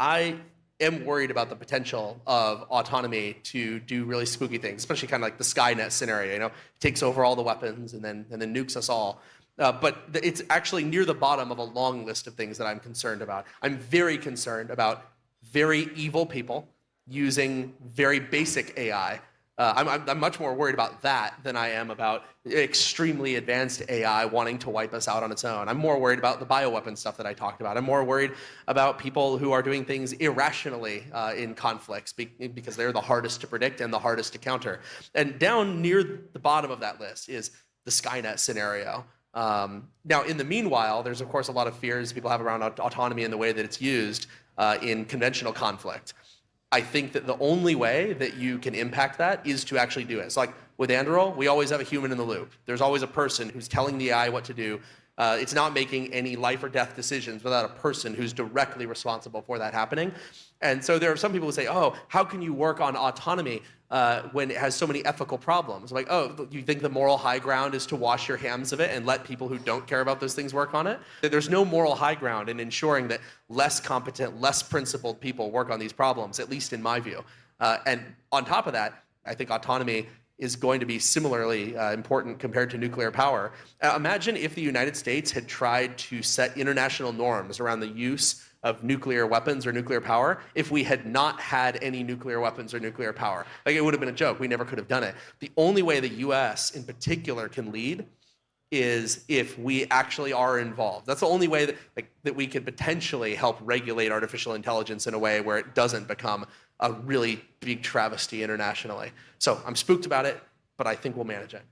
I am worried about the potential of autonomy to do really spooky things, especially kind of like the Skynet scenario. Takes over all the weapons and then nukes us all. But it's actually near the bottom of a long list of things that I'm concerned about. I'm very concerned about very evil people using very basic AI. I'm much more worried about that than I am about extremely advanced AI wanting to wipe us out on its own. I'm more worried about the bioweapon stuff that I talked about. I'm more worried about people who are doing things irrationally in conflicts because they're the hardest to predict and the hardest to counter. And down near the bottom of that list is the Skynet scenario. Now, in the meanwhile, there's of course a lot of fears people have around autonomy and the way that it's used in conventional conflict. I think that the only way that you can impact that is to actually do it. It's like with Anduril, we always have a human in the loop. There's always a person who's telling the AI what to do. It's not making any life or death decisions without a person who's directly responsible for that happening. And so there are some people who say, oh, how can you work on autonomy when it has so many ethical problems? Like, oh, you think the moral high ground is to wash your hands of it and let people who don't care about those things work on it? There's no moral high ground in ensuring that less competent, less principled people work on these problems, at least in my view. And on top of that, I think autonomy is going to be similarly important compared to nuclear power. Imagine if the United States had tried to set international norms around the use of nuclear weapons or nuclear power if we had not had any nuclear weapons or nuclear power. Like, it would have been a joke. We never could have done it. The only way the US in particular can lead is if we actually are involved. That's the only way that we could potentially help regulate artificial intelligence in a way where it doesn't become a really big travesty internationally. So I'm spooked about it, but I think we'll manage it.